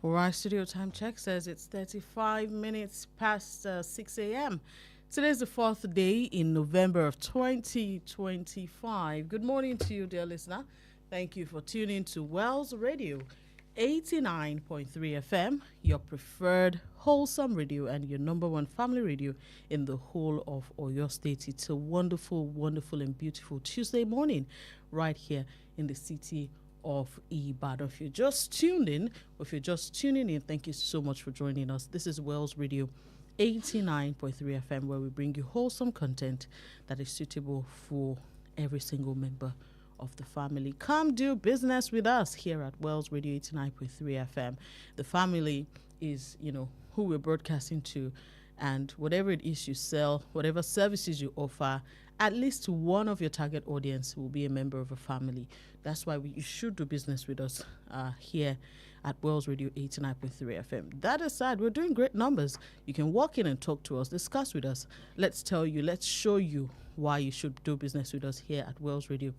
All right, studio time check says it's 35 minutes past 6 a.m. Today's the fourth day in November of 2025. Good morning to you, dear listener. Thank you for tuning to Wells Radio 89.3 FM, your preferred wholesome radio and your number one family radio in the whole of Oyo State. It's a wonderful, wonderful, and beautiful Tuesday morning right here in the city of Ibadan. If you're just tuned in, or if you're just tuning in, thank you so much for joining us. This is Wells Radio 89.3 FM, where we bring you wholesome content that is suitable for every single member of the family. Come do business with us here at Wells Radio 89.3 FM. The family is, who we're broadcasting to, and whatever it is you sell, whatever services you offer, at least one of your target audience will be a member of a family. That's why you should do business with us here at Wells Radio 89.3 FM. That aside, we're doing great numbers. You can walk in and talk to us, discuss with us. Let's show you why you should do business with us here at Wells Radio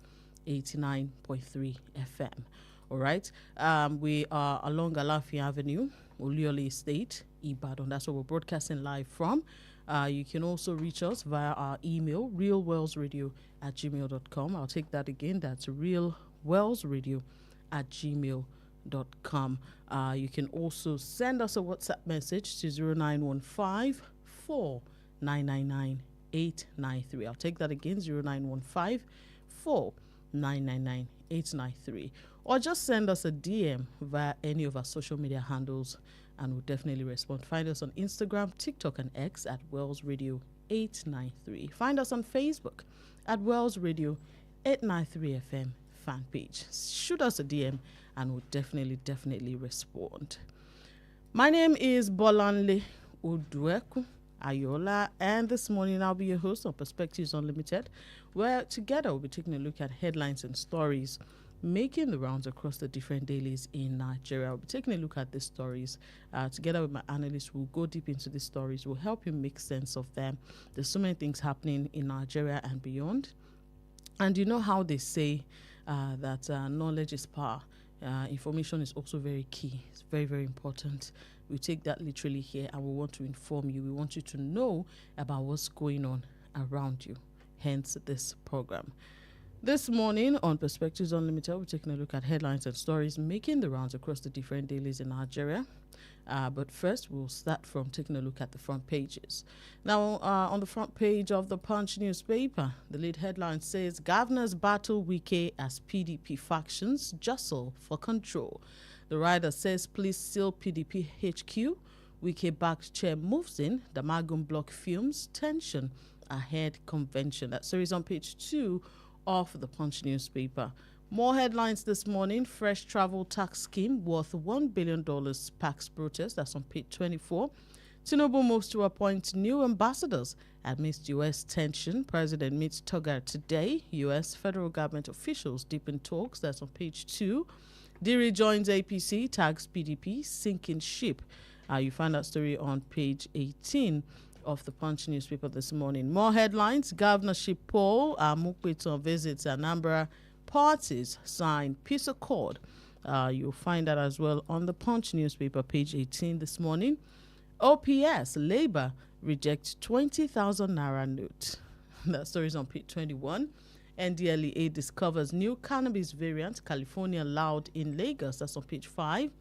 89.3 FM. All right. We are along Alafi Avenue, Oliole Estate, Ibadan. That's where we're broadcasting live from. You can also reach us via our email, realwellsradio@gmail.com. I'll take that again. That's realwellsradio@gmail.com. You can also send us a WhatsApp message to 0915 4999 893. I'll take that again, 0915 4999 893. Or just send us a DM via any of our social media handles and we'll definitely respond. Find us on Instagram, TikTok, and X at Wells Radio 893. Find us on Facebook at Wells Radio 893 FM fan page. Shoot us a DM and we'll definitely respond. My name is Bolanle Oduekun Ayola, and this morning I'll be your host on Perspectives Unlimited, where together we'll be taking a look at headlines and stories making the rounds across the different dailies in Nigeria. We'll be taking a look at these stories. Together with my analysts, we'll go deep into these stories. We'll help you make sense of them. There's so many things happening in Nigeria and beyond. And you know how they say that knowledge is power. Information is also very key. It's very, very important. We take that literally here and we want to inform you. We want you to know about what's going on around you. Hence this program. This morning on Perspectives Unlimited, we're taking a look at headlines and stories making the rounds across the different dailies in Nigeria. But first, we'll start from taking a look at the front pages. Now, on the front page of the Punch newspaper, the lead headline says, Governors battle Wike as PDP factions jostle for control. The rider says, please seal PDP HQ. Wike-backed chair moves in. The Magum block fumes. Tension ahead convention. That story is on page 2 of the Punch newspaper. More headlines this morning. Fresh travel tax scheme worth $1 billion sparks protest. That's on page 24. Tinubu moves to appoint new ambassadors amidst U.S. tension. President meets Tugger today. U.S. federal government officials deepen talks. That's on page 2. Diri joins APC, tags PDP, sinking ship. You find that story on page 18 of the Punch newspaper this morning. More headlines. Governorship poll. Mukweto visits Anambra. Parties sign peace accord. You'll find that as well on the Punch newspaper, page 18 this morning. OPS, Labour rejects 20,000 Naira note. That story is on page 21. NDLEA discovers new cannabis variant. California allowed in Lagos. That's on page 5.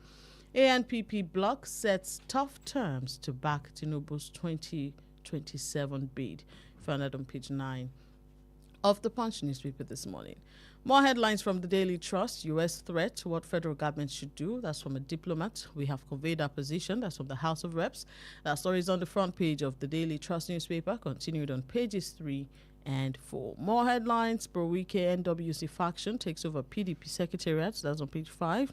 ANPP bloc sets tough terms to back Tinubu's 2027 bid. Found that on page 9 of the Punch newspaper this morning. More headlines from the Daily Trust. U.S. threat to what federal government should do. That's from a diplomat. We have conveyed our position. That's from the House of Reps. That story is on the front page of the Daily Trust newspaper. Continued on pages 3 and 4. More headlines. Pro-Wike NWC faction takes over PDP secretariat. That's on page 5.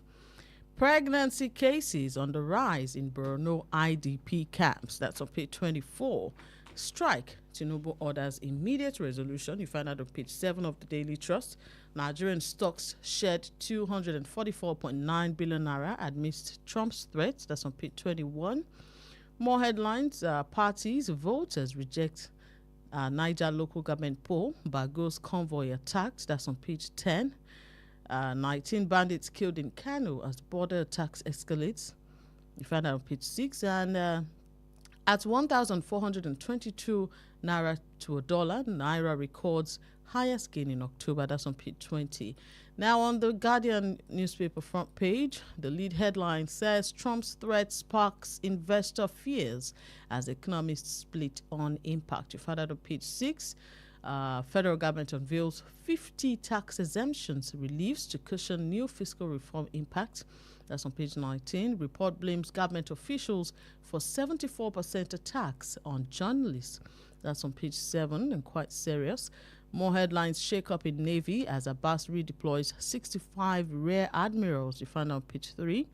Pregnancy cases on the rise in Borno IDP camps. That's on page 24. Strike. Tinubu orders immediate resolution. You find out on page 7 of the Daily Trust. Nigerian stocks shed 244.9 billion naira amidst Trump's threats. That's on page 21. More headlines. Parties, voters reject Niger local government poll. Bagos convoy attacked. That's on page 10. 19 bandits killed in Kano as border attacks escalates. You find that on page 6. And at 1,422 naira to a dollar, naira records highest gain in October. That's on page 20. Now, on the Guardian newspaper front page, the lead headline says Trump's threat sparks investor fears as economists split on impact. You find that on page 6. Federal government unveils 50 tax exemptions reliefs to cushion new fiscal reform impact. That's on page 19. Report blames government officials for 74% attacks on journalists. That's on page 7, and quite serious. More headlines: shake up in Navy as Abbas redeploys 65 rear admirals. You find on page 3.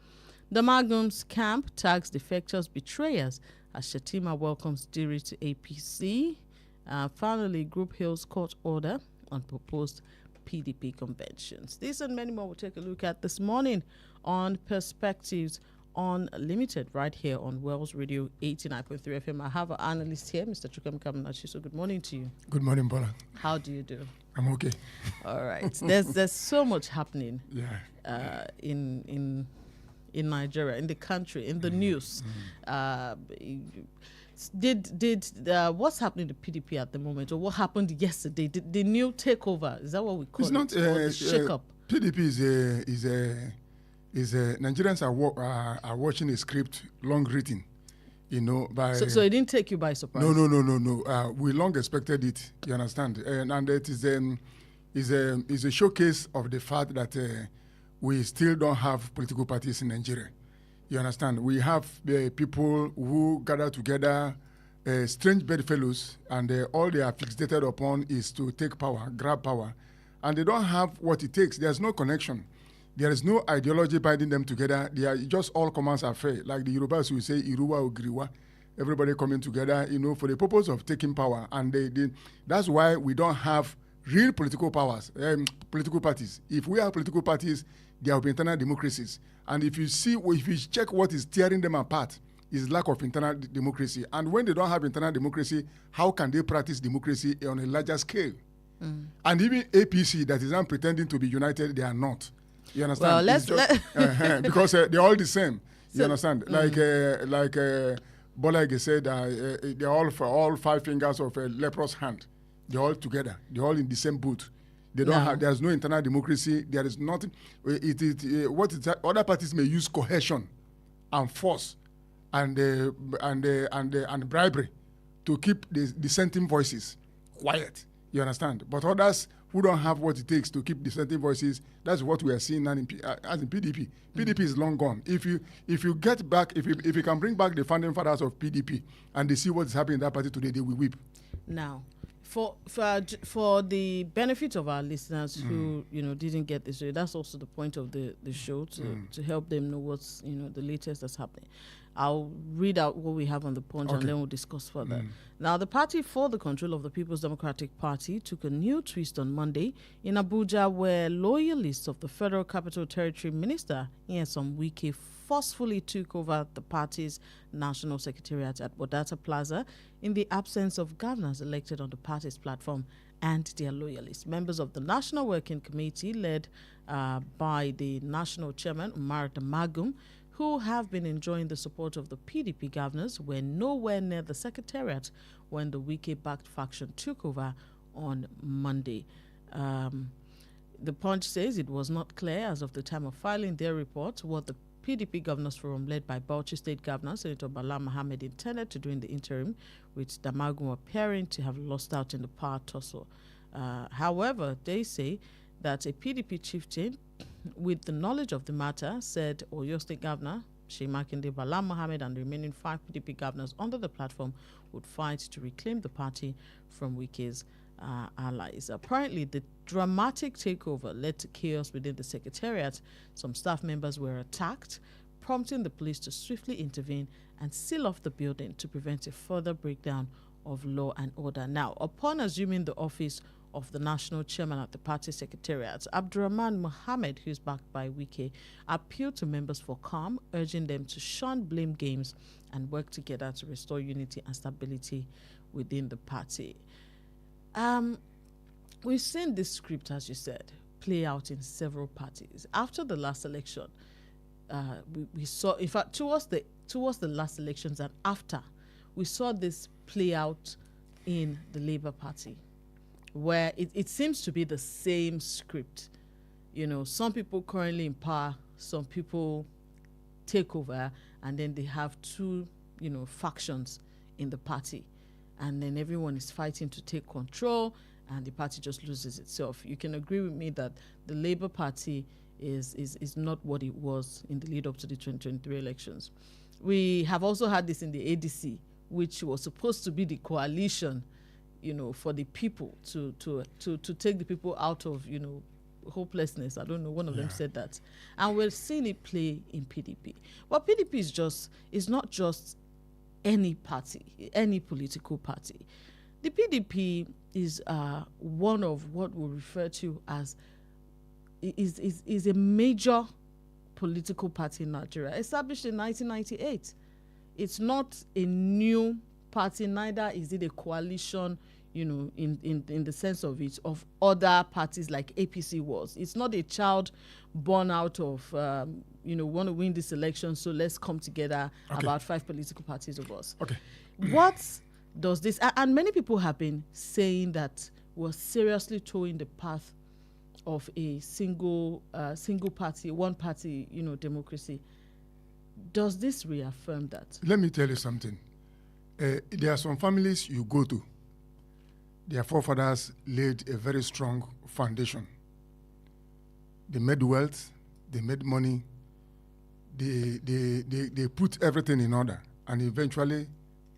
The Magum's camp tags defectors betrayers as Shatima welcomes Diri to APC. Finally, Group Hill's court order on proposed PDP conventions. This and many more we'll take a look at this morning on Perspectives Unlimited, right here on Wells Radio 89.3 FM. I have an analyst here, Mr. Chukwem Kamunachi. So good morning to you. Good morning, Bola. How do you do? I'm okay. All right. There's so much happening in Nigeria, in the country, in the news. What's happening to PDP at the moment, or what happened yesterday? The new takeover, is that what we call it? It's not shake up. PDP is Nigerians are watching a script long written, by. So it didn't take you by surprise. No. We long expected it. You understand? And it is a showcase of the fact that we still don't have political parties in Nigeria. You understand? We have people who gather together, strange bedfellows, and all they are fixated upon is to take power, grab power. And they don't have what it takes. There's no connection. There is no ideology binding them together. They are just all commands are fair. Like the Yorubas will say, Iruwa Ogriwa. Everybody coming together, for the purpose of taking power. And that's why we don't have real political powers, political parties. If we have political parties, there will be internal democracies. And if you check what is tearing them apart, is lack of internal democracy. And when they don't have internal democracy, how can they practice democracy on a larger scale? And even APC, that is not pretending to be united, they are not. You understand? Well, because they're all the same. You understand? Like Bolanle said, they're all 5 fingers of a leprous hand. They're all together. They're all in the same boat. They don't have. There's no internal democracy. There is nothing. Other parties may use coercion, and force, and bribery to keep the dissenting voices quiet. You understand? But others who don't have what it takes to keep dissenting voices, that's what we are seeing now as in PDP. PDP is long gone. If you get back, if you can bring back the founding fathers of PDP and they see what is happening in that party today, they will weep. Now, for the benefit of our listeners who didn't get this, that's also the point of the show to help them know what's the latest that's happening. I'll read out what we have on the Punch and then we'll discuss further. Now, the party for the control of the People's Democratic Party took a new twist on Monday in Abuja, where loyalists of the Federal Capital Territory Minister Nyesom Wike forcefully took over the party's national secretariat at Wadata Plaza in the absence of governors elected on the party's platform and their loyalists. Members of the National Working Committee, led by the national chairman, Umar Damagum, who have been enjoying the support of the PDP governors, were nowhere near the secretariat when the Wike-backed faction took over on Monday. The Punch says it was not clear as of the time of filing their report what the PDP Governors Forum, led by Bauchi State Governor Senator Bala Mohammed, intended to do in the interim, with Damagum appearing to have lost out in the power tussle. However, they say that a PDP chieftain with the knowledge of the matter said Oyo State Governor Sheikh Makinde, Bala Mohammed, and the remaining 5 PDP governors under the platform would fight to reclaim the party from Wike's allies. Apparently, the dramatic takeover led to chaos within the secretariat. Some staff members were attacked, prompting the police to swiftly intervene and seal off the building to prevent a further breakdown of law and order. Now, upon assuming the office of the national chairman at the party secretariat, Abdurrahman Mohammed, who is backed by Wike, appealed to members for calm, urging them to shun blame games and work together to restore unity and stability within the party. We've seen this script, as you said, play out in several parties. After the last election, we saw, in fact, towards the last elections and after, we saw this play out in the Labour Party, where it seems to be the same script. You know, some people currently in power, some people take over, and then they have two, factions in the party. And then everyone is fighting to take control, and the party just loses itself. You can agree with me that the Labour Party is not what it was in the lead up to the 2023 elections. We have also had this in the ADC, which was supposed to be the coalition, for the people to take the people out of, hopelessness. I don't know, one of them said that. And we're seeing it play in PDP. But PDP is not just any party, any political party. The PDP is one of what we refer to as is a major political party in Nigeria, established in 1998. It's not a new party, neither is it a coalition, in the sense of it, of other parties like APC was. It's not a child born out of, want to win this election, so let's come together, about 5 political parties of us. Okay. What does this, and many people have been saying that we're seriously towing the path of a single party, one party, democracy. Does this reaffirm that? Let me tell you something. There are some families you go to. Their forefathers laid a very strong foundation. They made wealth, they made money, they put everything in order, and eventually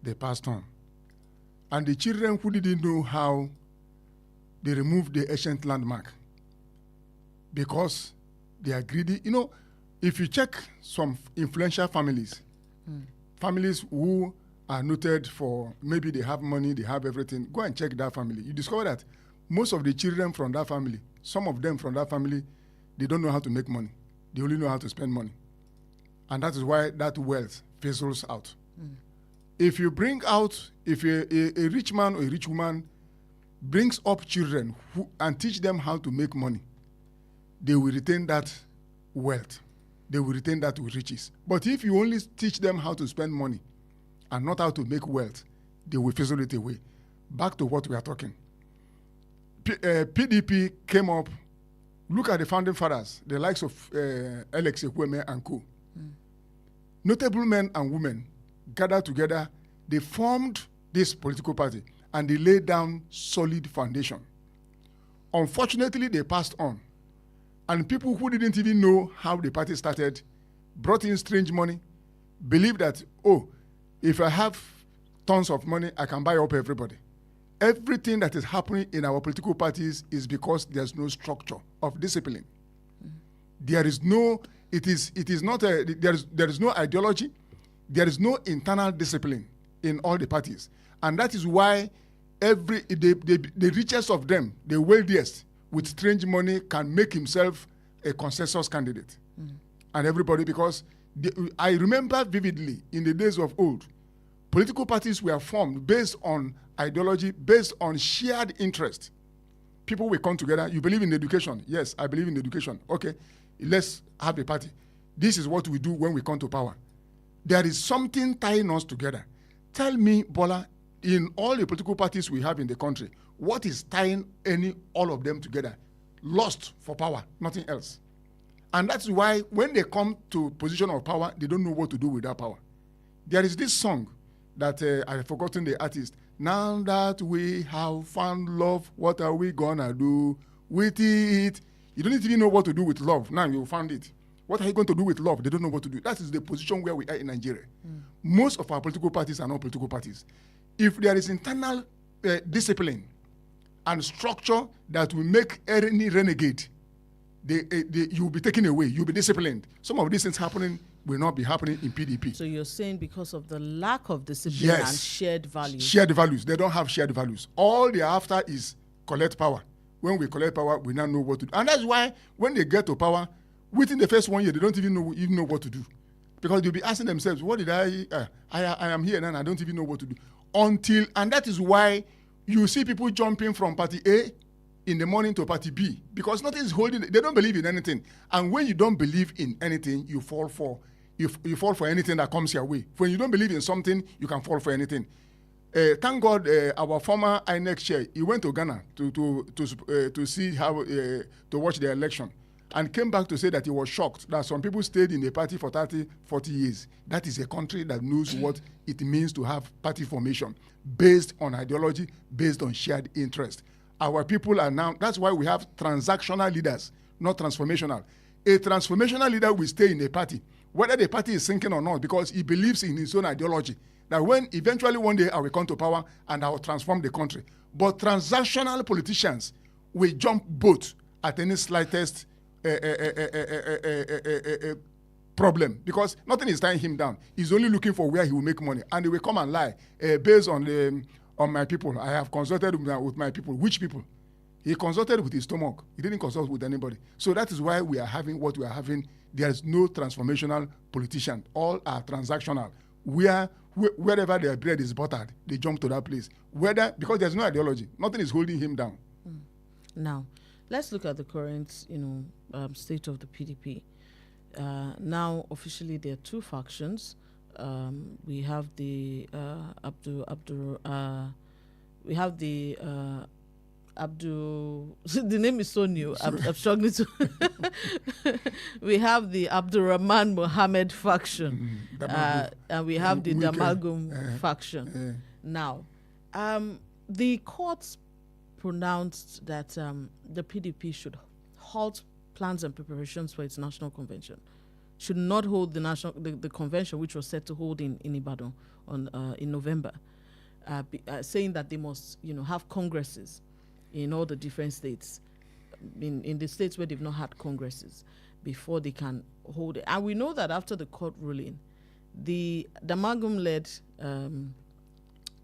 they passed on. And the children who didn't know how, they removed the ancient landmark because they are greedy. If you check some influential families, families who are noted for, maybe they have money, they have everything, go and check that family. You discover that most of the children from that family, some of them from that family, they don't know how to make money. They only know how to spend money. And that is why that wealth fizzles out. If you bring out, if a rich man or a rich woman brings up children and teach them how to make money, they will retain that wealth. They will retain that riches. But if you only teach them how to spend money and not how to make wealth, they will fizzle it away. Back to what we are talking. PDP came up. Look at the founding fathers, the likes of Alex Ekweme and co. Notable men and women gathered together. They formed this political party, and they laid down solid foundation. Unfortunately, they passed on. And people who didn't even know how the party started brought in strange money, believed that, if I have tons of money, I can buy up everybody. Everything that is happening in our political parties is because there's no structure of discipline. There is no, there is no ideology, there is no internal discipline in all the parties. And that is why the richest of them, the wealthiest, with strange money, can make himself a consensus candidate. And everybody, because I remember vividly in the days of old, political parties were formed based on ideology, based on shared interest. People will come together. You believe in education? Yes, I believe in education. Okay, let's have a party. This is what we do when we come to power. There is something tying us together. Tell me, Bola, in all the political parties we have in the country, what is tying all of them together? Lust for power, nothing else. And that's why when they come to position of power, they don't know what to do with that power. There is this song that I've forgotten the artist. Now that we have found love, what are we gonna do with it? You don't even know what to do with love. Now you found it. What are you going to do with love? They don't know what to do. That is the position where we are in Nigeria. Most of our political parties are not political parties. If there is internal discipline and structure that will make any renegade, you will be taken away. You will be disciplined. Some of these things happening will not be happening in PDP. So you're saying because of the lack of discipline and shared values. Shared values. They don't have shared values. All they're after is collect power. When we collect power, we now know what to do. And that's why when they get to power, within the first 1 year, they don't even know what to do. Because they'll be asking themselves, what did I am here now and I don't even know what to do. And that is why you see people jumping from party A in the morning to party B because nothing is holding. They don't believe in anything. And when you don't believe in anything, you fall for anything that comes your way. When you don't believe in something, you can fall for anything. Thank God, our former INEC chair, he went to Ghana to see how to watch the election, and came back to say that he was shocked that some people stayed in a party for 30, 40 years. That is a country that knows what it means to have party formation based on ideology, based on shared interest. Our people are now, that's why we have transactional leaders, not transformational. A transformational leader will stay in a party, whether the party is sinking or not, because he believes in his own ideology. That when eventually one day I will come to power and I will transform the country. But transactional politicians will jump boat at any slightest problem, because nothing is tying him down. He's only looking for where he will make money, and they will come and lie based on my people. I have consulted with my people. Which people? He consulted with his stomach. He didn't consult with anybody. So that is why we are having what we are having. There is no transformational politician. All are transactional. Wherever their bread is buttered, they jump to that place. Because there's no ideology. Nothing is holding him down. Now, let's look at the current, state of the PDP. Now, officially, there are two factions. We have the the name is so new. I'm struggling to. We have the Abdurrahman Mohammed faction, and we have the Damagum faction. Now, the courts pronounced that the PDP should halt plans and preparations for its national convention, should not hold the convention, which was set to hold in Ibadan in November, saying that they must have congresses in all the different states, in the states where they've not had congresses, before they can hold it. And we know that after the court ruling, the Damagum-led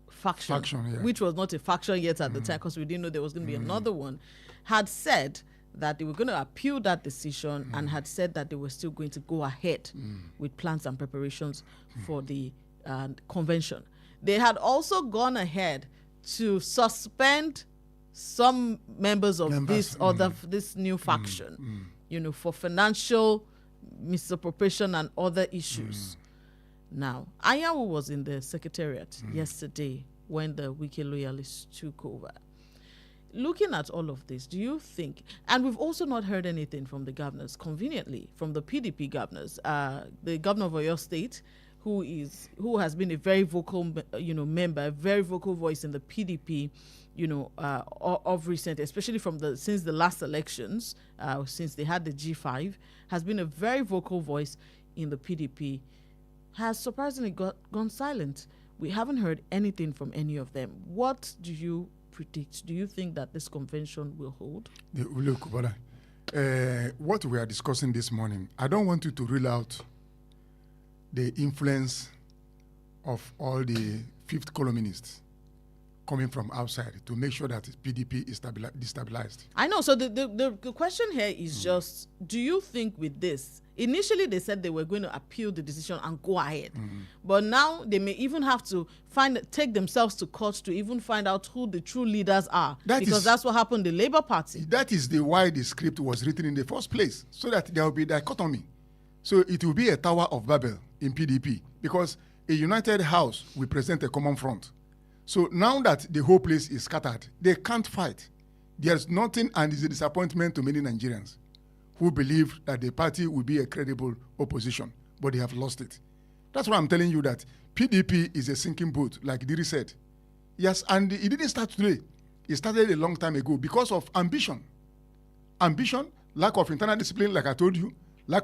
faction, which was not a faction yet at the time, because we didn't know there was going to be another one, had said that they were going to appeal that decision and had said that they were still going to go ahead with plans and preparations for the convention. They had also gone ahead to suspend some members of this new faction, for financial misappropriation and other issues. Now, Anyanwu was in the secretariat yesterday when the Wike loyalists took over. Looking at all of this, do you think, and we've also not heard anything from the governors, conveniently, from the PDP governors, the governor of Oyo State, who has been a very vocal, member, a very vocal voice in the PDP, of recent, especially since the last elections, since they had the G5, has been a very vocal voice in the PDP, has surprisingly gone silent. We haven't heard anything from any of them. What do you predict? Do you think that this convention will hold? Look, brother, what we are discussing this morning, I don't want you to rule out the influence of all the fifth columnists coming from outside to make sure that PDP is destabilized. I know. So the question here is just, do you think with this, initially they said they were going to appeal the decision and go ahead, but now they may even have to take themselves to court to even find out who the true leaders are, because that's what happened in the Labour Party. That is why the script was written in the first place, so that there will be dichotomy. So it will be a Tower of Babel in PDP, because a united house will present a common front. So now that the whole place is scattered, they can't fight. There's nothing, and it's a disappointment to many Nigerians who believe that the party will be a credible opposition, but they have lost it. That's why I'm telling you that PDP is a sinking boat, like Diri said. Yes, and it didn't start today. It started a long time ago because of ambition. Ambition, lack of internal discipline, like I told you, they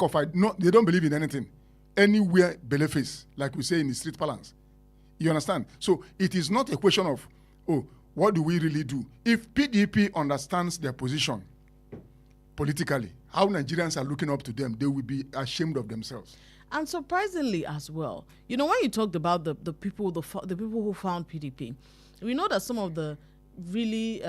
don't believe in anything. Anywhere belly face, like we say in the street parlance. You understand? So it is not a question of, what do we really do? If PDP understands their position politically, how Nigerians are looking up to them, they will be ashamed of themselves. And surprisingly as well, when you talked about the people who found PDP, we know that some of the really,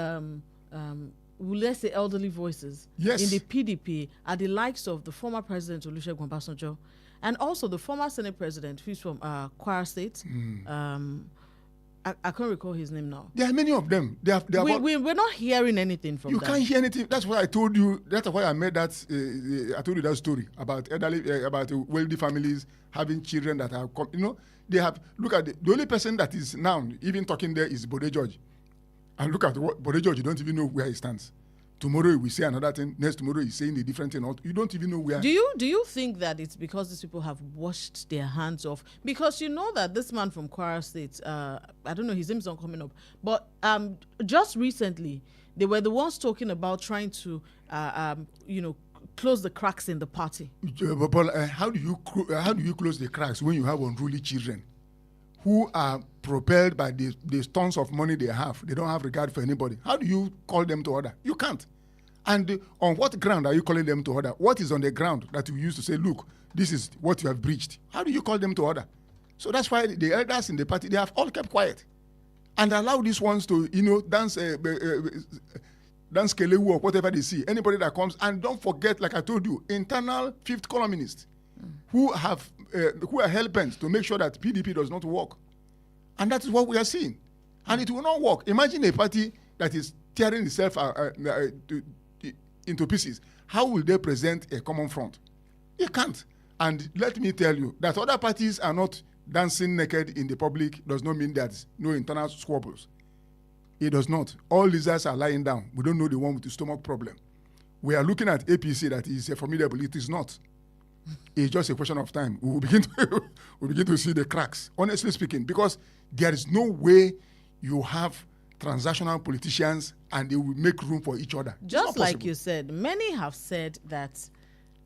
let's say, elderly voices in the PDP are the likes of the former president Olusegun Obasanjo, and also the former Senate president, who's from Kwara State, I can't recall his name now. There are many of them. We're not hearing anything from them. You can't hear anything. That's what I told you. That's why I made that. I told you that story about elderly, about wealthy families having children that have come. You know, they have. Look at the only person that is now even talking there is Bode George. And look at what Bode George. You don't even know where he stands. Tomorrow we say another thing. Next tomorrow he's saying a different thing. You don't even know where. Do you think that it's because these people have washed their hands off? Because you know that this man from Kwara State, I don't know, his name's not coming up, but just recently they were the ones talking about trying to, close the cracks in the party. But how do you close the cracks when you have unruly children who are propelled by the tons of money they have? They don't have regard for anybody. How do you call them to order? You can't. And on what ground are you calling them to order? What is on the ground that you used to say, look, this is what you have breached? How do you call them to order? So that's why the elders in the party, they have all kept quiet and allow these ones to, dance Kelewu or whatever they see. Anybody that comes, and don't forget, like I told you, internal fifth columnists who are hell-bent to make sure that PDP does not work. And that is what we are seeing. And it will not work. Imagine a party that is tearing itself into pieces. How will they present a common front? You can't. And let me tell you that other parties are not dancing naked in the public does not mean there's no internal squabbles. It does not. All lizards are lying down. We don't know the one with the stomach problem. We are looking at APC that is formidable. It is not. It's just a question of time. We will begin to see the cracks, honestly speaking, because there is no way you have transactional politicians and they will make room for each other. Just like you said, many have said that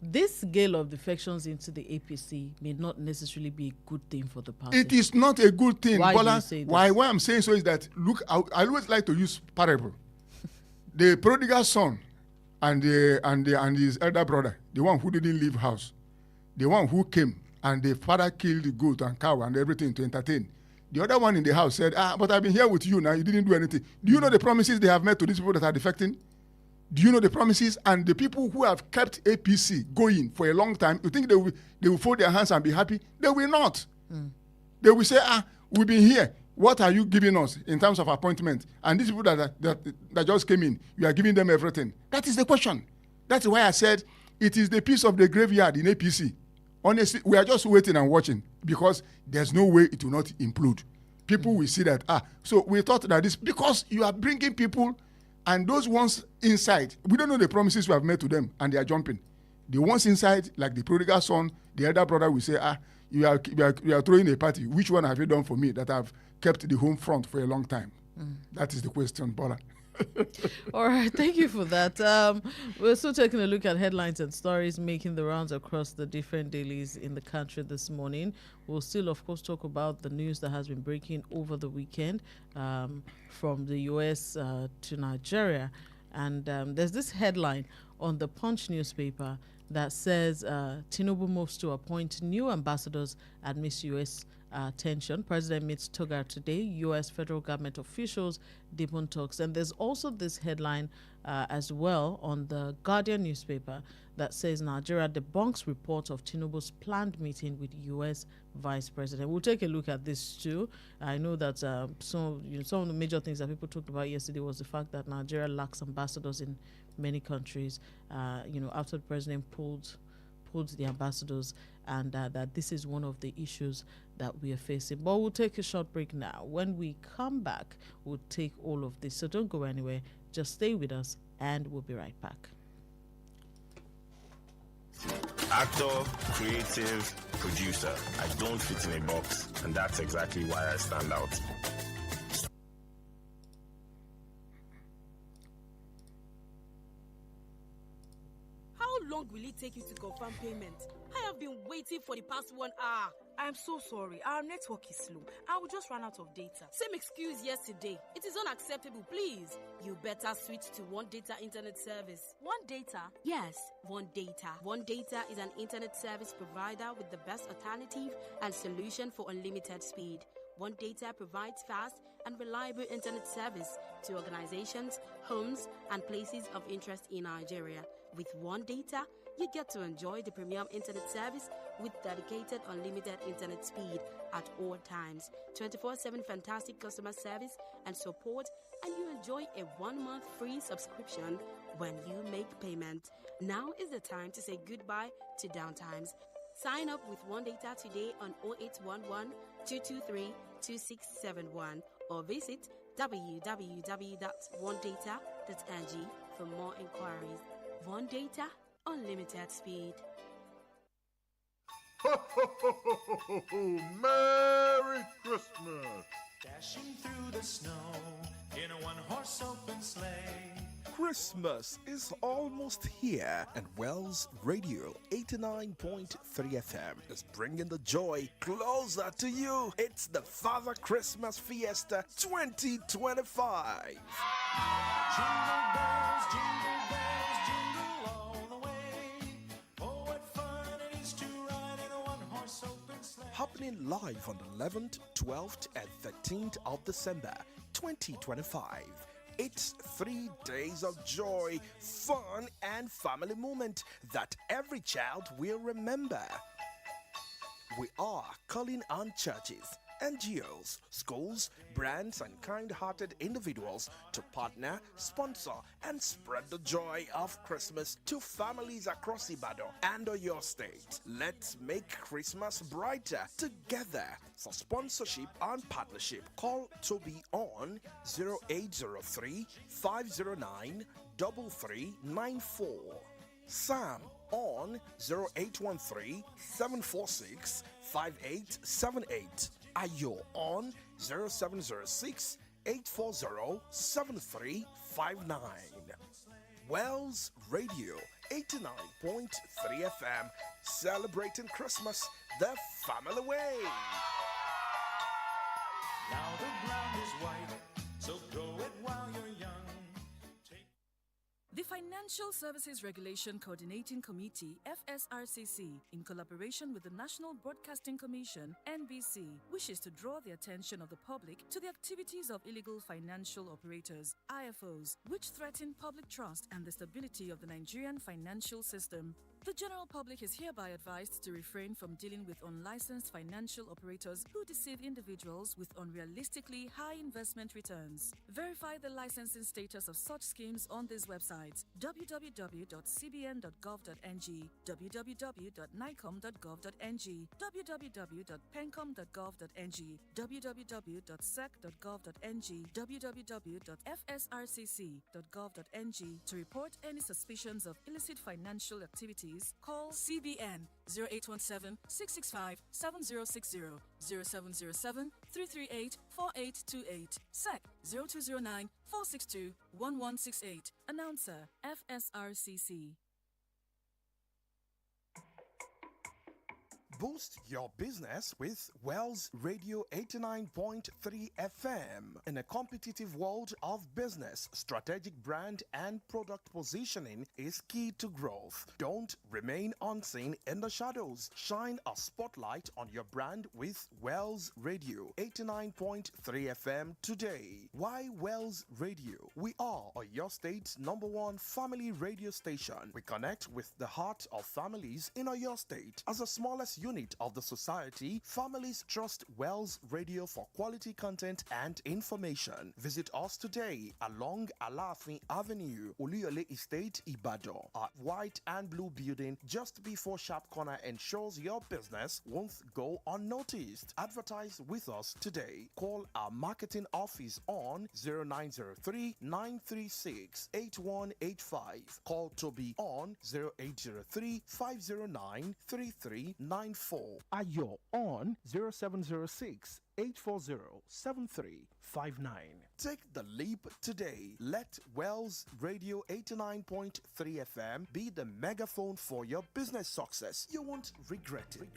this gale of defections into the APC may not necessarily be a good thing for the party. It is not a good thing. Why do you say this? Why I'm saying so is that, look, I always like to use parable. The prodigal son and his elder brother, the one who didn't leave house, the one who came and the father killed the goat and cow and everything to entertain. The other one in the house said, but I've been here with you now, you didn't do anything. Do you know the promises they have made to these people that are defecting? Do you know the promises? And the people who have kept APC going for a long time, you think they will fold their hands and be happy? They will not. They will say, we've been here. What are you giving us in terms of appointment? And these people that just came in, you are giving them everything. That is the question. That's why I said it is the piece of the graveyard in APC. Honestly, we are just waiting and watching because there's no way it will not implode. People will see that, so we thought that this, because you are bringing people and those ones inside, we don't know the promises we have made to them and they are jumping. The ones inside, like the prodigal son, the elder brother will say, you are throwing a party. Which one have you done for me that have kept the home front for a long time? That is the question, Bola. All right, thank you for that. We're still taking a look at headlines and stories making the rounds across the different dailies in the country this morning. We'll still, of course, talk about the news that has been breaking over the weekend from the U.S. To Nigeria. And there's this headline on the Punch newspaper that says Tinubu moves to appoint new ambassadors amidst U.S. Tension. President meets Togar today. U.S. federal government officials deepen talks. And there's also this headline as well on the Guardian newspaper that says Nigeria debunks report of Tinubu's planned meeting with U.S. Vice President. We'll take a look at this too. I know that some of the major things that people talked about yesterday was the fact that Nigeria lacks ambassadors in many countries. After the president pulled the ambassadors, and that this is one of the issues that we are facing. But we'll take a short break now. When we come back, we'll take all of this. So don't go anywhere. Just stay with us, and we'll be right back. Actor, creative, producer. I don't fit in a box, and that's exactly why I stand out. How long will it take you to confirm payment? I have been waiting for the past 1 hour. I'm so sorry. Our network is slow. I will just run out of data. Same excuse yesterday. It is unacceptable, please. You better switch to One Data Internet Service. One Data? Yes, One Data. One Data is an internet service provider with the best alternative and solution for unlimited speed. One Data provides fast and reliable internet service to organizations, homes, and places of interest in Nigeria. With One Data, you get to enjoy the premium internet service with dedicated unlimited internet speed at all times, 24/7 fantastic customer service and support, and you enjoy a 1-month free subscription when you make payment. Now is the time to say goodbye to downtimes. Sign up with One Data today on 0811 223 2671 or visit www.onedata.ng for more inquiries. One Data, unlimited speed. Ho, ho, ho, ho, ho, ho, ho. Merry Christmas! Dashing through the snow in a one-horse open sleigh. Christmas is almost here, and Wells Radio 89.3 FM is bringing the joy closer to you. It's the Father Christmas Fiesta 2025. Jingle bells, jingle all the way. Oh, what fun it is to ride in a one-horse open sleigh. Happening live on the 11th, 12th, and 13th of December 2025. It's 3 days of joy, fun, and family moment that every child will remember. We are calling on churches, NGOs, schools, brands, and kind-hearted individuals to partner, sponsor, and spread the joy of Christmas to families across Ibadan and your state. Let's make Christmas brighter together. For sponsorship and partnership, call Toby on 0803 509 3394. Sam on 0813 746 5878. Ayo on 0706 840 7359. Wells Radio 89.3 FM, celebrating Christmas the family way. Now the ground is white, so grow it while you're young. The Financial Services Regulation Coordinating Committee, FSRCC, in collaboration with the National Broadcasting Commission, NBC, wishes to draw the attention of the public to the activities of illegal financial operators, IFOs, which threaten public trust and the stability of the Nigerian financial system. The general public is hereby advised to refrain from dealing with unlicensed financial operators who deceive individuals with unrealistically high investment returns. Verify the licensing status of such schemes on these websites: www.cbn.gov.ng, www.nicom.gov.ng, www.pencom.gov.ng, www.sec.gov.ng, www.fsrcc.gov.ng. To report any suspicions of illicit financial activities, call CBN 0817-665-7060, 0707-338-4828, SEC 0209-462-1168. Announcer, FSRCC. Boost your business with Wells Radio 89.3 FM. In a competitive world of business, strategic brand and product positioning is key to growth. Don't remain unseen in the shadows. Shine a spotlight on your brand with Wells Radio 89.3 FM today. Why Wells Radio? We are your state's #1 family radio station. We connect with the heart of families in your state. As the smallest unit of the society, families trust Wells Radio for quality content and information. Visit us today along Alafin Avenue, Oluyole Estate, Ibadan. Our white and blue building just before Sharp Corner ensures your business won't go unnoticed. Advertise with us today. Call our marketing office on 0903 936 8185. Call Toby on 0803 509 3394. Ayo on 0706 840-7359. Take the leap today. Let Wells Radio 89.3 FM be the megaphone for your business success. You won't regret it.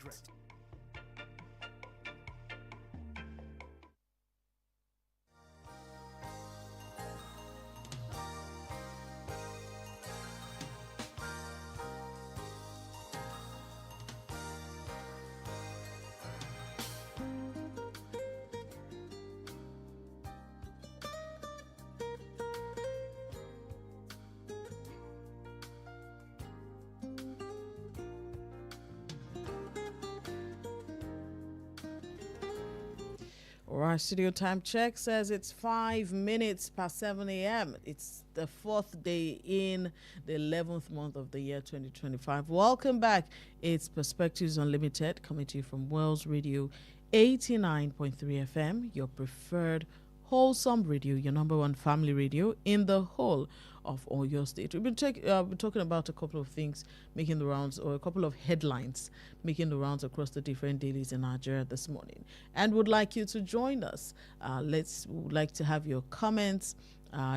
All right, studio time check says it's 5 minutes past 7 a.m. It's the 4th day in the 11th month of the year 2025. Welcome back. It's Perspectives Unlimited, coming to you from Wells Radio 89.3 FM, your preferred wholesome radio, your number one family radio in the whole of Oyo State. We've been talking about a couple of things making the rounds, or a couple of headlines making the rounds across the different dailies in Nigeria this morning, and would like you to join us. Would like to have your comments,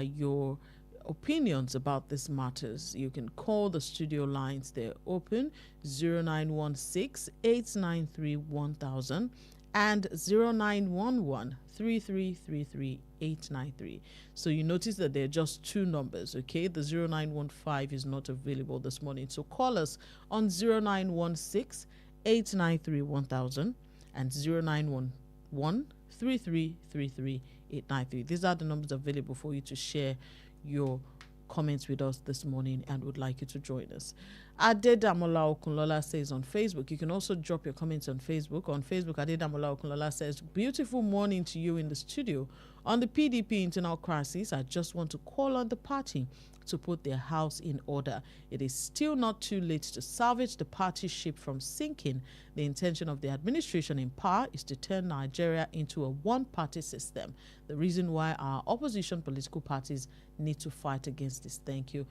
your opinions about these matters. You can call the studio lines. They're open: 0916-893-1000 and 0911-3333-893. So you notice that there are just two numbers, okay? The 0915 is not available this morning. So call us on 0916-893-1000 and 0911-3333-893. These are the numbers available for you to share your comments with us this morning, and would like you to join us. Adedamola Okunlola says on Facebook. You can also drop your comments on Facebook. On Facebook, Adedamola Okunlola says, beautiful morning to you in the studio. On the PDP internal crisis, I just want to call on the party to put their house in order. It is still not too late to salvage the party ship from sinking. The intention of the administration in power is to turn Nigeria into a one-party system. The reason why our opposition political parties need to fight against this. Thank you.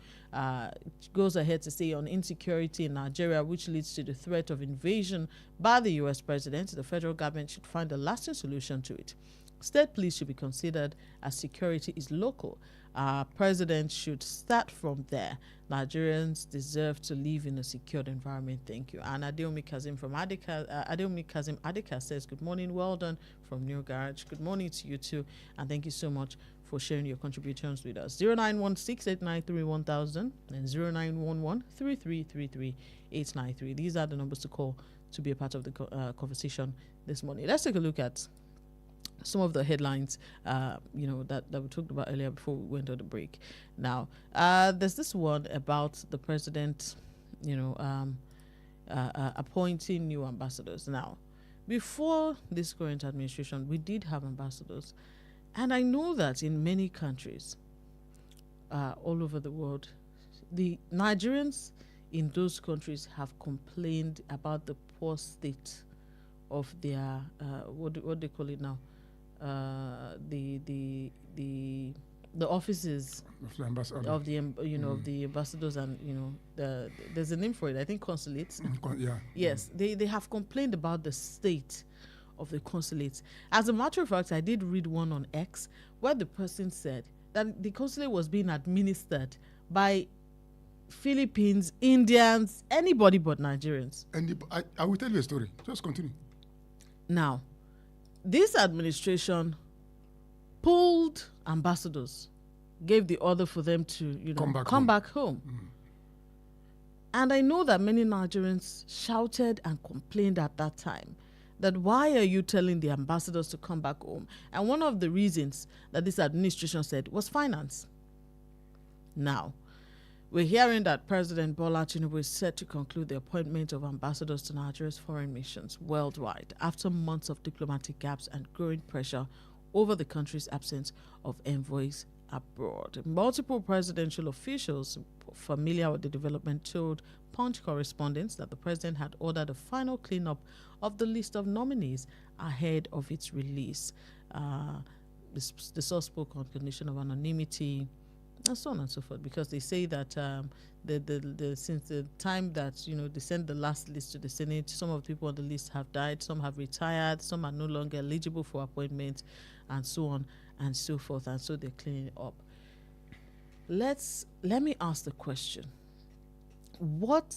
Goes ahead to say, on insecurity in Nigeria, which leads to the threat of invasion by the U.S. president, the federal government should find a lasting solution to it. State police should be considered, as security is local. President should start from there. Nigerians deserve to live in a secured environment. Thank you. And Adeomi Kazim from Adika says, good morning, well done from New Garage. Good morning to you too, and thank you so much for sharing your contributions with us. 0916-893-1000 and 0911-3333-893. These are the numbers to call to be a part of the conversation this morning. Let's take a look at some of the headlines, that we talked about earlier before we went on the break. Now, there's this one about the president, appointing new ambassadors. Now, before this current administration, we did have ambassadors. And I know that in many countries all over the world, the Nigerians in those countries have complained about the poor state of their, what they call it now, the offices of the of the ambassadors, and there's a name for it, I think consulates. Yeah. Yes, they have complained about the state of the consulates. As a matter of fact, I did read one on X where the person said that the consulate was being administered by Philippines, Indians, anybody but Nigerians. And I will tell you a story. Just continue. Now, this administration pulled ambassadors, gave the order for them to come back home. Mm. And I know that many Nigerians shouted and complained at that time that why are you telling the ambassadors to come back home? And one of the reasons that this administration said was finance. Now, we're hearing that President Bola Tinubu is set to conclude the appointment of ambassadors to Nigeria's foreign missions worldwide after months of diplomatic gaps and growing pressure over the country's absence of envoys abroad. Multiple presidential officials familiar with the development told Punch correspondents that the president had ordered a final cleanup of the list of nominees ahead of its release. The source spoke on condition of anonymity, and so on and so forth, because they say that since the time that they sent the last list to the Senate, some of the people on the list have died, some have retired, some are no longer eligible for appointment, and so on and so forth, and so they're cleaning it up. Let me ask the question: what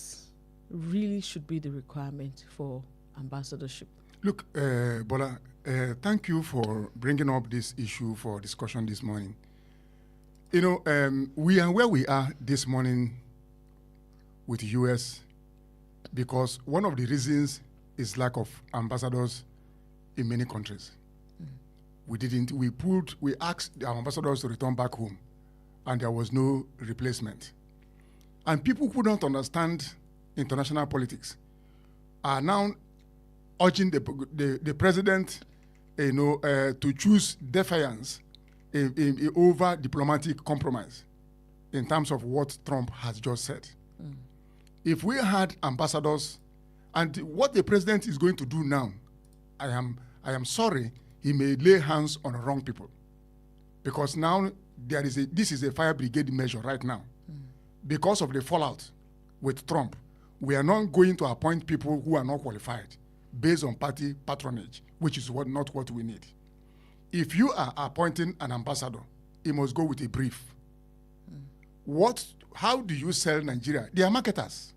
really should be the requirement for ambassadorship? Look, Bola, thank you for bringing up this issue for discussion this morning. We are where we are this morning with the U.S. because one of the reasons is lack of ambassadors in many countries. We asked our ambassadors to return back home, and there was no replacement. And people who don't understand international politics are now urging the president to choose defiance over diplomatic compromise in terms of what Trump has just said. If we had ambassadors, and what the president is going to do now, I am sorry, he may lay hands on the wrong people, because now this is a fire brigade measure right now. Because of the fallout with Trump, we are not going to appoint people who are not qualified based on party patronage, which is not what we need. If you are appointing an ambassador, he must go with a brief. How do you sell Nigeria? They are marketers.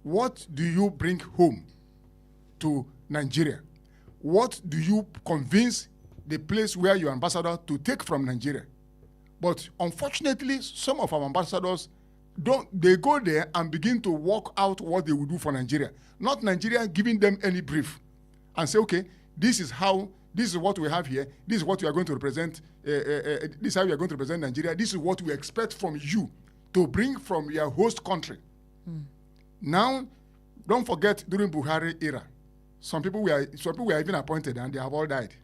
What do you bring home to Nigeria? What do you convince the place where your ambassador to take from Nigeria? But unfortunately, some of our ambassadors they go there and begin to work out what they will do for Nigeria. Not Nigeria giving them any brief and say, okay, this is what we have here, this is what we are going to represent, this is how we are going to represent Nigeria, this is what we expect from you to bring from your host country. Now, don't forget, during Buhari era, some people were even appointed and they have all died.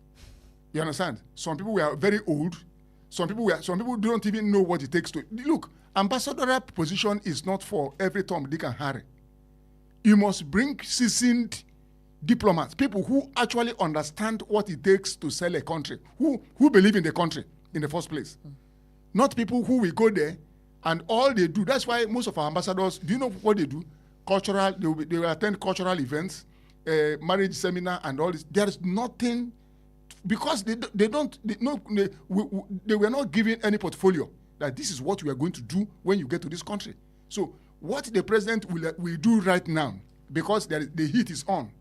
You understand? Some people were very old. Some people don't even know what it takes to look. Ambassadorial position is not for every Tom, Dick, and Harry. You must bring seasoned diplomats, people who actually understand what it takes to sell a country, who believe in the country in the first place. Not people who will go there and all they do. That's why most of our ambassadors, do you know what they do? They will attend cultural events, marriage seminar, and all this. There is nothing, because they were not given any portfolio that this is what we are going to do when you get to this country. So what the president will do right now, because the heat is on,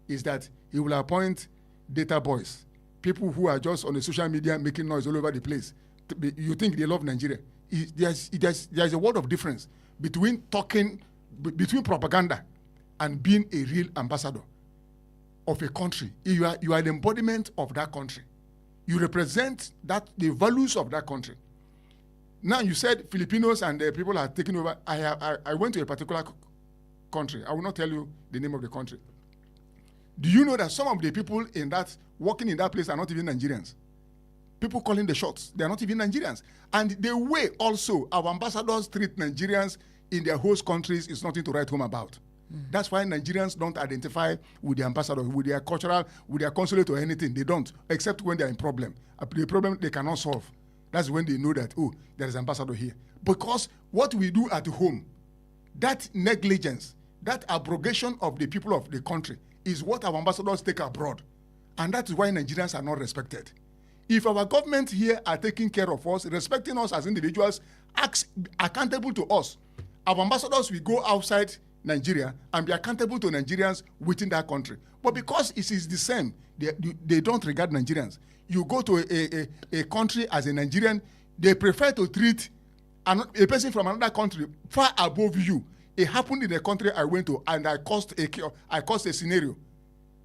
is that he will appoint data boys, people who are just on the social media making noise all over the place. You think they love Nigeria. There's a world of difference between propaganda and being a real ambassador of a country. You are the embodiment of that country. You represent the values of that country. Now, you said Filipinos and people are taking over. I went to a particular country. I will not tell you the name of the country. Do you know that some of the people working in that place are not even Nigerians? People calling the shots, they are not even Nigerians. And the way also our ambassadors treat Nigerians in their host countries is nothing to write home about. That's why Nigerians don't identify with the ambassador, with their cultural, with their consulate or anything. They don't, except when they're in problem. The problem they cannot solve. That's when they know that, oh, there is an ambassador here. Because what we do at home, that negligence, that abrogation of the people of the country is what our ambassadors take abroad. And that is why Nigerians are not respected. If our government here are taking care of us, respecting us as individuals, accountable to us, our ambassadors will go outside Nigeria and be accountable to Nigerians within that country. But because it is the same, they don't regard Nigerians. You go to a country as a Nigerian, they prefer to treat a person from another country far above you. It happened in the country I went to, and I caused a scenario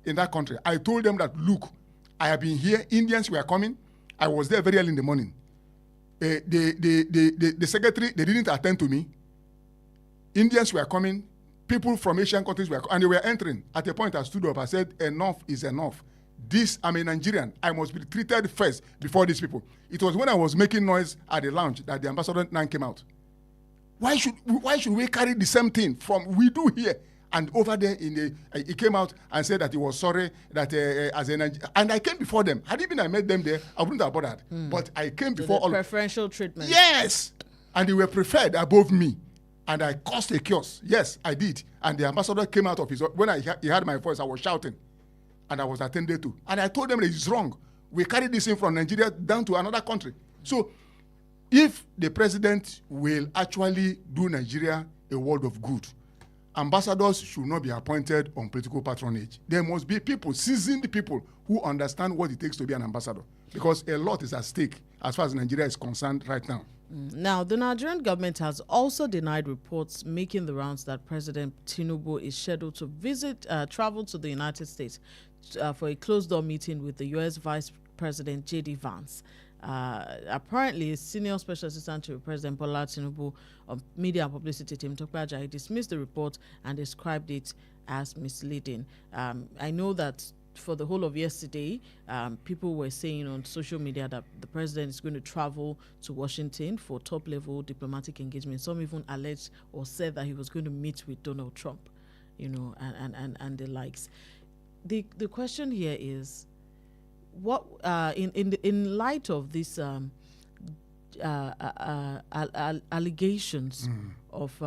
in that country. I told them that, look, I have been here. Indians were coming. I was there very early in the morning. The secretary, they didn't attend to me. Indians were coming. People from Asian countries were, and they were entering. At a point, I stood up. I said, enough is enough. I'm a Nigerian. I must be treated first before these people. It was when I was making noise at the lounge that the ambassador now came out. Why should we carry the same thing from we do here? And over there, he came out and said that he was sorry that as a Nigerian. And I came before them. Had even I met them there, I wouldn't have bothered. But I came before all. Preferential treatment. Yes, and they were preferred above me. And I caused a chaos. Yes, I did. And the ambassador came out of when he heard my voice, I was shouting. And I was attended to. And I told them that it's wrong. We carried this in from Nigeria down to another country. So if the president will actually do Nigeria a world of good, ambassadors should not be appointed on political patronage. There must be people, seasoned people, who understand what it takes to be an ambassador. Because a lot is at stake as far as Nigeria is concerned right now. Now, the Nigerian government has also denied reports making the rounds that President Tinubu is scheduled to travel to the United States for a closed-door meeting with the U.S. Vice President J.D. Vance. Apparently, a senior special assistant to President Bolanle Tinubu media and publicity team, Tope Ajayi, dismissed the report and described it as misleading. I know that for the whole of yesterday, people were saying on social media that the president is going to travel to Washington for top-level diplomatic engagement. Some even alleged or said that he was going to meet with Donald Trump, and the likes. The question here is, what in light of this allegations of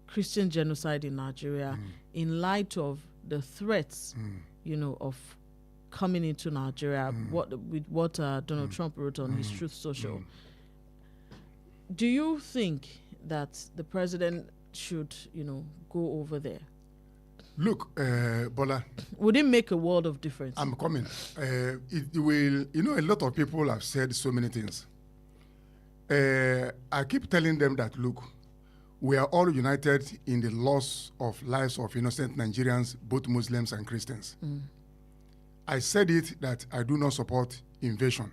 Christian genocide in Nigeria, in light of the threats, of coming into Nigeria, what Donald Trump wrote on his Truth Social, do you think that the president should, go over there? Look, Bola. Would it make a world of difference? I'm coming. It will, a lot of people have said so many things. I keep telling them that, look, we are all united in the loss of lives of innocent Nigerians, both Muslims and Christians. I said it that I do not support invasion.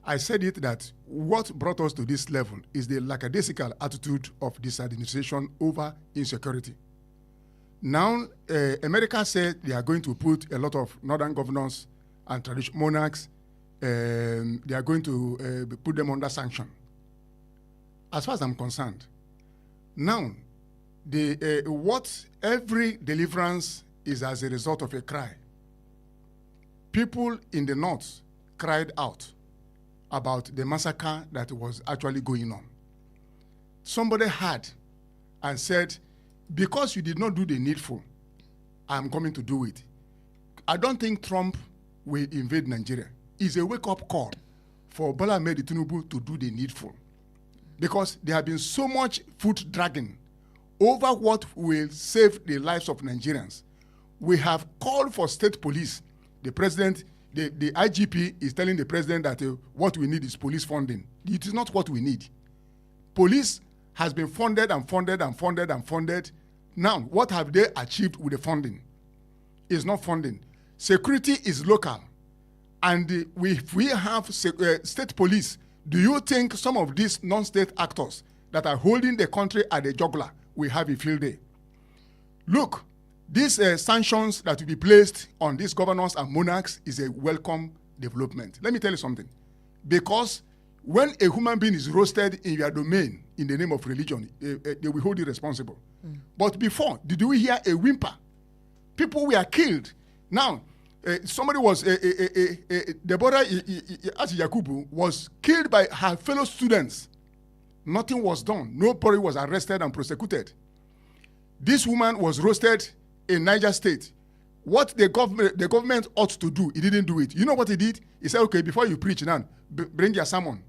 I said it that what brought us to this level is the lackadaisical attitude of this administration over insecurity. Now, America said they are going to put a lot of northern governors and traditional monarchs, they are going to put them under sanction. As far as I'm concerned, now, what every deliverance is as a result of a cry. People in the north cried out about the massacre that was actually going on. Somebody had and said, because you did not do the needful, I'm coming to do it. I don't think Trump will invade Nigeria. It's a wake-up call for Bolanle Tinubu to do the needful. Because there have been so much foot dragging over what will save the lives of Nigerians. We have called for state police. The president, the IGP is telling the president that what we need is police funding. It is not what we need. Police has been funded and funded and funded and funded. Now, what have they achieved with the funding? It's not funding. Security is local. And if we have state police, do you think some of these non-state actors that are holding the country at the jugular will have a field day? Look, these sanctions that will be placed on these governors and monarchs is a welcome development. Let me tell you something. Because when a human being is roasted in your domain in the name of religion, they will hold you responsible. But before, did you hear a whimper? People were killed. Now, somebody was, Deborah Yakubu was killed by her fellow students. Nothing was done. Nobody was arrested and prosecuted. This woman was roasted in Niger State. What the government ought to do, he didn't do it. You know what he did? He said, okay, before you preach now, bring your sermon.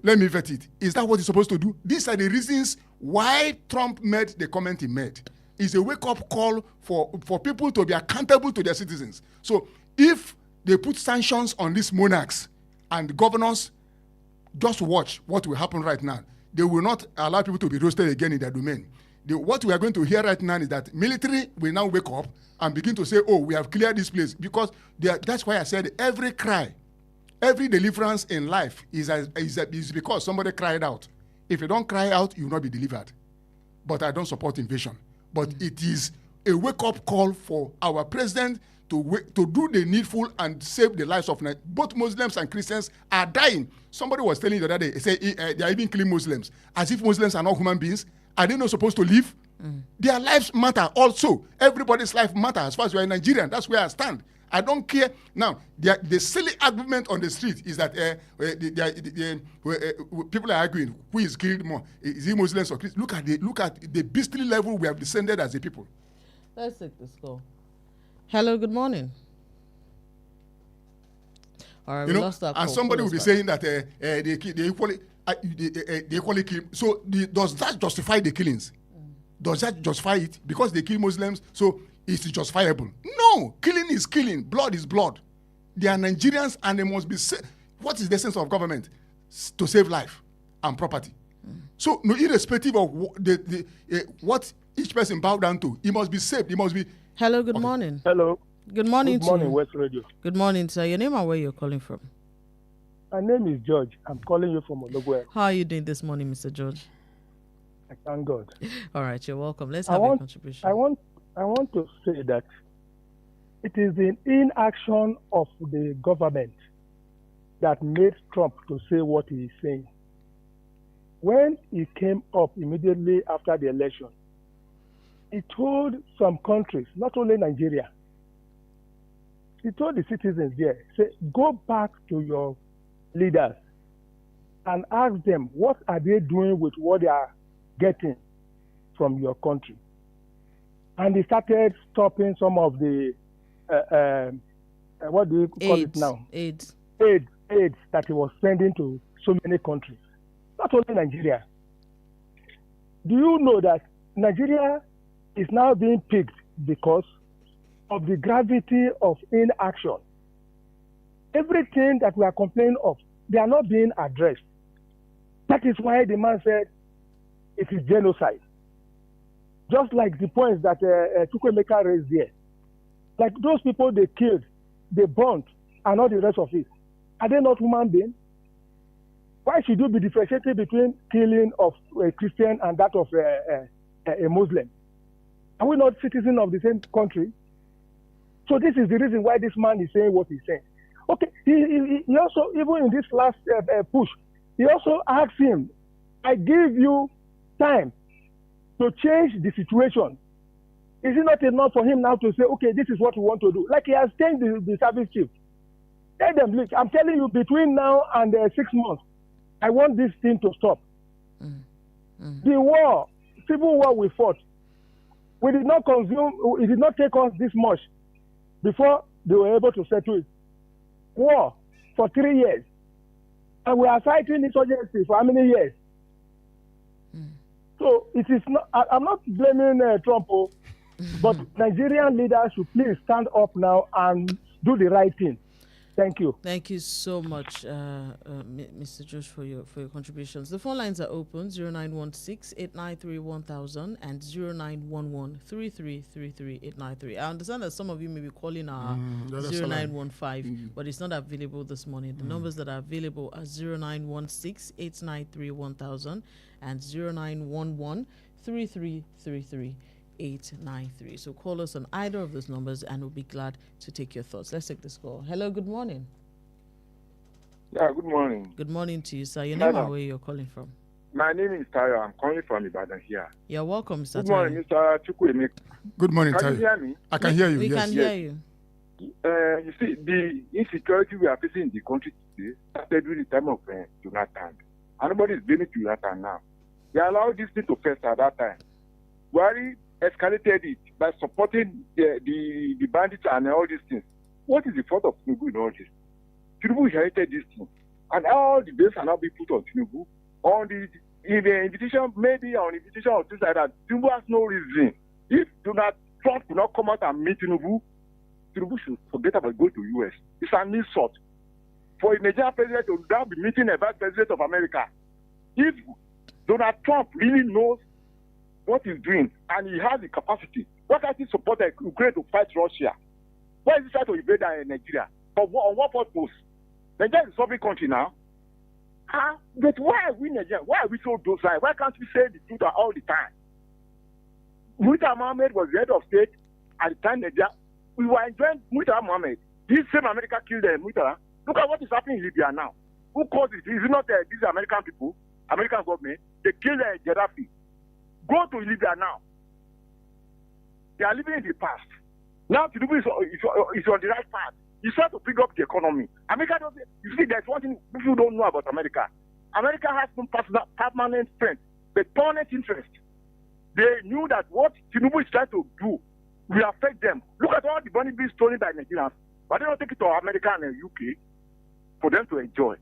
Let me vet it. Is that what he's supposed to do? These are the reasons why Trump made the comment he made. It's a wake-up call for people to be accountable to their citizens. So if they put sanctions on these monarchs and governors, just watch what will happen right now. They will not allow people to be roasted again in their domain. What we are going to hear right now is that military will now wake up and begin to say, oh, we have cleared this place. Because that's why I said every cry, every deliverance in life is because somebody cried out. If you don't cry out, you will not be delivered. But I don't support invasion. But it is a wake-up call for our president to do the needful and save the lives of both Muslims and Christians are dying. Somebody was telling the other day, they are even killing Muslims. As if Muslims are not human beings. Are they not supposed to live? Their lives matter also. Everybody's life matters. As far as you are Nigerian, that's where I stand. I don't care. Now, the silly argument on the street is that people are arguing who is killed more. Is he Muslims or Christians? Look at the beastly level we have descended as a people. Let's take this call. Hello, good morning. All right, we lost that call. And somebody will be saying that they equally kill. So does that justify the killings? Does that justify it? Because they kill Muslims, so it's justifiable? No, killing is killing. Blood is blood. They are Nigerians and they must be what is the essence of government? To save life and property. So no, irrespective of what each person bow down to, it must be saved. It must be. Hello, good morning. Hello. Good morning. Good morning, West Radio. Good morning, sir. Your name and where you're calling from? My name is George. I'm calling you from Oduekun. How are you doing this morning, Mr. George? I thank God. All right, you're welcome. Let's have a contribution. I want to say that It is the inaction of the government that made Trump to say what he is saying. When he came up immediately after the election, he told some countries, not only Nigeria, he told the citizens there, say, go back to your leaders and ask them what are they doing with what they are getting from your country. And he started stopping some of the, what do you call it now? Aids that he was sending to so many countries, not only Nigeria. Do you know that Nigeria is now being picked because of the gravity of inaction? Everything that we are complaining of, they are not being addressed. That is why the man said it is genocide. Just like the points that Chukwemeka raised here. Like those people they killed, they burnt, and all the rest of it. Are they not human beings? Why should you be differentiated between killing of a Christian and that of a Muslim? Are we not citizens of the same country? So this is the reason why this man is saying what he's saying. Okay, he also, even in this last push, he also asked him, I give you time to change the situation. Is it not enough for him now to say, okay, this is what we want to do? Like he has changed the service chief. Tell them, look, I'm telling you, between now and 6 months, I want this thing to stop. The war, civil war we fought, we did not consume, it did not take us this much before they were able to settle it. War for 3 years. And we are fighting insurgency for how many years? So it is not, I'm not blaming Trump, but Nigerian leaders should please stand up now and do the right thing. Thank you. Thank you so much, Mr. Josh, for your contributions. The phone lines are open, 0916-893-1000 and 0911-3333-893. I understand that some of you may be calling our 0915, but it's not available this morning. The numbers that are available are 0916-893-1000 and 0911-3333-893. So call us on either of those numbers and we'll be glad to take your thoughts. Let's take this call. Hello, good morning. Yeah, good morning. Good morning to you, sir. Your name and where you're calling from? My name is Tayo. I'm calling from Ibadan here. You're welcome, Mr. Good morning, Mr. Chukwemeka. Good morning, Tayo. Can you hear me? I can hear you. We yes. can hear you. You see, the insecurity we are facing in the country today started during the time of Jonathan. And nobody is blaming Jonathan now. They allowed this thing to fester at that time. Buhari escalated it by supporting the bandits and all these things. What is the fault of Tinubu in all this? Tinubu inherited this thing. And all the base are now being put on Tinubu. On the invitation, maybe on invitation of things like that, Tinubu has no reason. If Donald Trump could not come out and meet Tinubu, Tinubu should forget about going to US. It's an insult. For a Nigerian president to now be meeting a vice president of America, if Donald Trump really knows what he's doing and he has the capacity, why can't he support Ukraine to fight Russia? Why is he trying to invade Nigeria? On what purpose? Nigeria is a sovereign country now. But why are we Nigeria? Why are we so docile? Why can't we say the truth all the time? Murtala Mohammed was the head of state at the time Nigeria. We were enjoying Murtala Mohammed. This same America killed Murtala. Look at what is happening in Libya now. Who caused it? Is it not these American people, American government? They killed Gaddafi. Go to Libya now. They are living in the past. Now Tinubu is on the right path. He's trying to pick up the economy. America doesn't. You see, there's one thing people don't know about America. America has no permanent strength, but permanent interest. They knew that what Tinubu is trying to do will affect them. Look at all the money being stolen by Nigerians. But they don't take it to America and the UK for them to enjoy.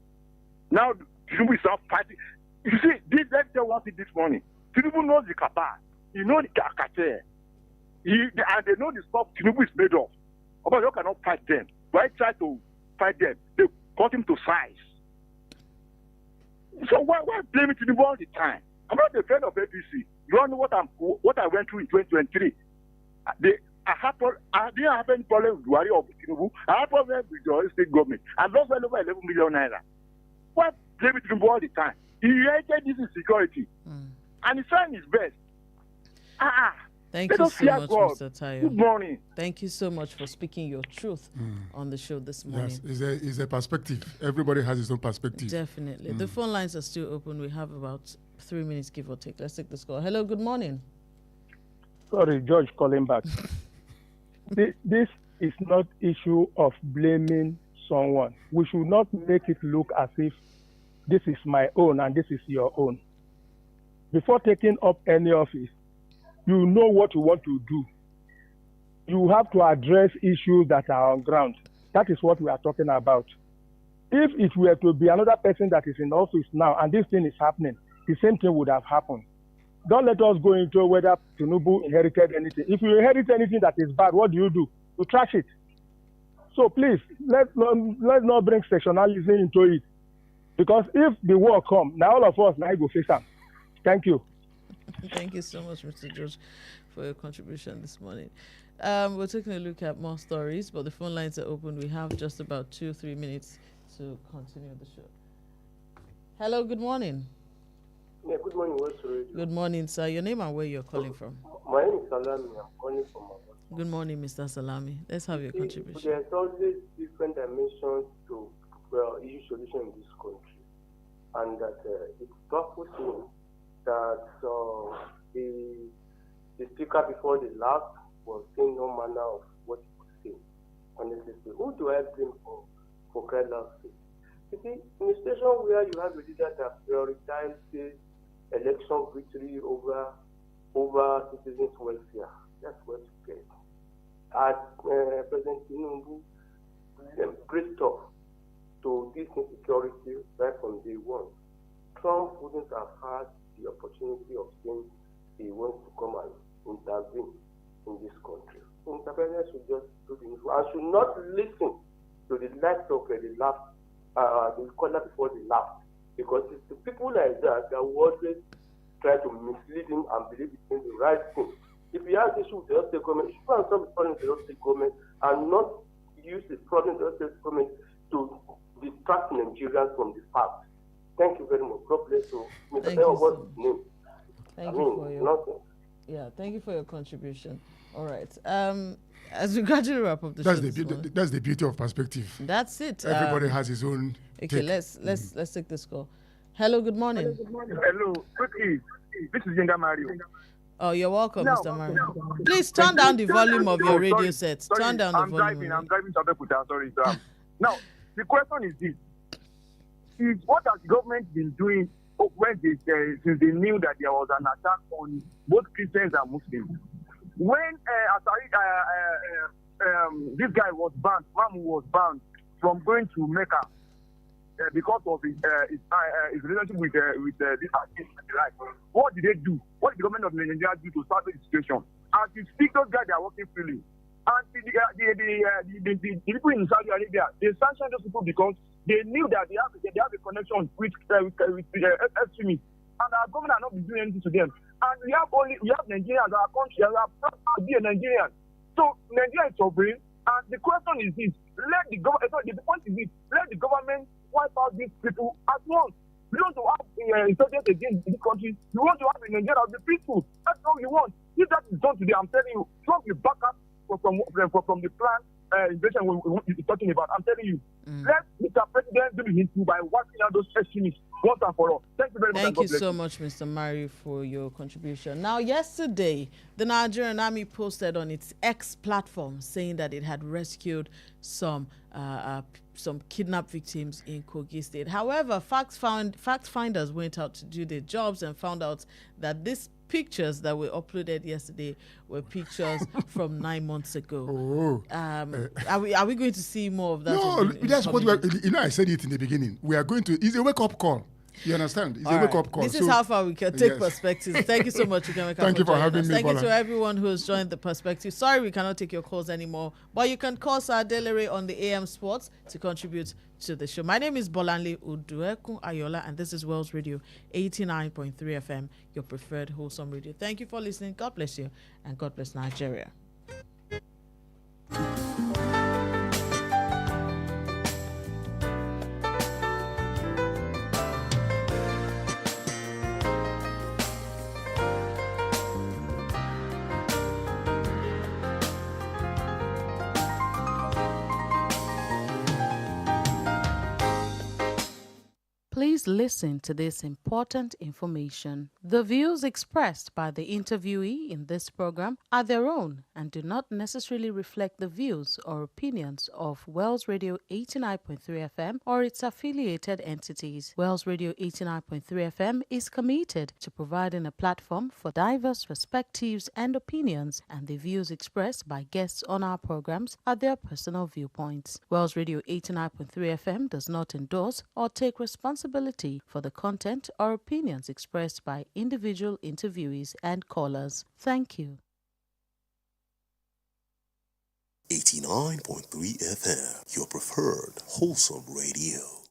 Now Tinubu is now fighting. You see, let's tell one thing this morning. Tinubu knows the cabal. He knows the cartel. And they know the stuff Tinubu is made of. But you cannot fight them. Why try to fight them? They cut him to size. So why blame Tinubu all the time? I'm not a friend of APC. You don't know what I went through in 2023. I didn't have any problem with Buhari or Tinubu. I had problems with the state government. I lost well over 11 million naira. Why blame Tinubu all the time? He inherited this insecurity. And he's trying his best. Thank Let you us so fear much, God. Mr. Tayo. Good morning. Thank you so much for speaking your truth on the show this morning. Yes, it's a perspective. Everybody has his own perspective. Definitely. The phone lines are still open. We have about 3 minutes, give or take. Let's take this call. Hello, good morning. Sorry, George calling back. This is not issue of blaming someone. We should not make it look as if this is my own and this is your own. Before taking up any office, you know what you want to do. You have to address issues that are on ground. That is what we are talking about. If it were to be another person that is in office now and this thing is happening, the same thing would have happened. Don't let us go into whether Tinubu inherited anything. If you inherit anything that is bad, what do? You trash it. So please, let's not bring sectionalism into it. Because if the war comes, now all of us now go face them. Thank you. Thank you so much, Mr. George, for your contribution this morning. We're taking a look at more stories, but the phone lines are open. We have just about 2-3 minutes to continue the show. Hello, good morning. Yeah, good morning, West Radio. Good morning, sir. Your name and where you're calling from? My name is Salami. I'm calling from Abuja. Good morning, Mr. Salami. Let's have your contribution. There's always different dimensions to issue solution in this country, and that it's baffles me that the speaker before the last was saying no manner of what he was saying. Honestly, who do I blame for crying out? You see, in a situation where you have a leader that prioritizes election victory over citizens' welfare, that's what you get. As President Tinubu braced up to this insecurity right from day one, Trump wouldn't have had the opportunity of saying he wants to come and intervene in this country. So Mr. President should just do the needful and should not listen to the likes of the caller before the last, because it's the people like that that will always try to mislead him and believe he's doing the right thing. If he has issues with the state government, he should try and solve his problem with the state government and not use his problem with the state government to distract Nigerians from the fact. Thank you very much. God bless you. Mr. Tayo, what's his name? Thank you for your contribution. All right. As we gradually wrap up the show, That's the beauty of perspective. That's it. Everybody has his own. Okay, take. let's take this call. Hello, good morning. Hello, quickly. This is Jenga Mario. Oh, you're welcome, Mr. Mario. Please turn down the volume of your radio set. Turn down the volume. I'm driving to Abeokuta. Sorry, sir. Now, the question is this: is what has the government been doing when since they knew that there was an attack on both Christians and Muslims? When this guy was banned, Mamu was banned from going to Mecca because of his relationship with this artist and the like. What did they do? What did the government of Nigeria do to start the situation? As you speak, those guys, they are working freely. And the people in Saudi Arabia, they sanctioned those people because they knew that they have a connection with extremists, and our government are not been doing anything to them. And we have Nigeria as our country, as our proud to be a Nigerian. So Nigeria is sovereign, and the question is this: the point is this: let the government wipe out these people at once. We want to have insurgents against this country. We want to have a Nigeria that will be peaceful. That's all we want. If that is done today, I'm telling you, Trump will back up from the plan invasion we're talking about. I'm telling you, let Mr. President do his by wiping out those extremists once and for all. Thank you very much. Thank you so much, Mr. Mario, for your contribution. Now, yesterday, the Nigerian Army posted on its X platform saying that it had rescued some kidnapped victims in Kogi State. However, fact finders went out to do their jobs and found out that these pictures that were uploaded yesterday were pictures from 9 months ago. Are we going to see more of that? No, that's what I said it in the beginning. We are going to. It's a wake-up call. You understand? It's a wake-up call. This is how far we can take perspectives. Thank you so much. Thank you for having me. Thank you to everyone who has joined the perspective. Sorry we cannot take your calls anymore, but you can call Sir Delere on the AM Sports to contribute to the show. My name is Bolanle Oduekun Ayola, and this is Wells Radio 89.3 FM, your preferred wholesome radio. Thank you for listening. God bless you, and God bless Nigeria. Please listen to this important information. The views expressed by the interviewee in this program are their own and do not necessarily reflect the views or opinions of Wells Radio 89.3 FM or its affiliated entities. Wells Radio 89.3 FM is committed to providing a platform for diverse perspectives and opinions, and the views expressed by guests on our programs are their personal viewpoints. Wells Radio 89.3 FM does not endorse or take responsibility for the content or opinions expressed by individual interviewees and callers. Thank you. 89.3 FM, your preferred wholesome radio.